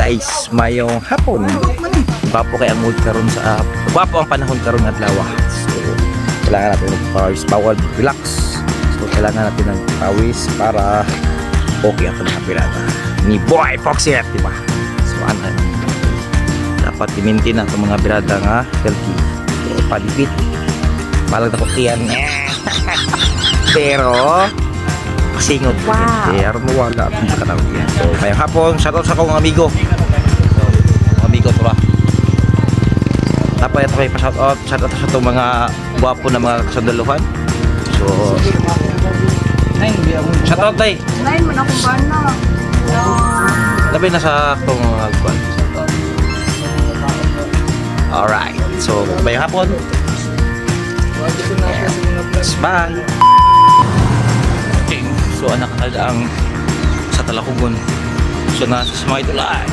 guys, mayong hapon. Gwapo kay ang mood karon sa gwapo ang panahon karon adlaw. So kailangan natin ng pawis, bawal relax. So kailangan natin ng pawis para okay ang mga pirata. Ni Boy Foxy, di ba? So ano dapat i-maintain na itong mga birada nga healthy. So palipit. Balag na kutiyan. Pero singot. Wow. Pero mawala at makatawag yan. So, ngayong hapon, shoutout sa akong amigo. So, mga amigo to ba? Tapos ito kayo pa-shoutout. Shoutout sa itong mga guwapo na mga kasandaluhan. So, shoutout tayo. Lain mo na kung bana. Labay na sa itong mga guwan. Alright. So, ngayong hapon. Yes. Bye. So anak talaga ang sa Talakugon. So nasa mga ito lang.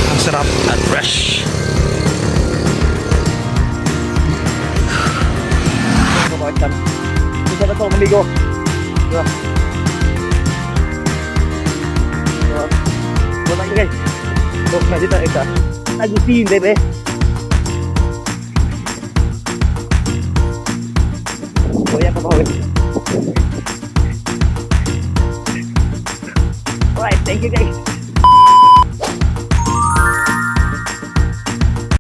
Ang sarap at fresh. Isa na ito maligo. Buwan lang guys. So na dito ito. Agusin bebe. Kuya pa ba? Alright, thank you guys.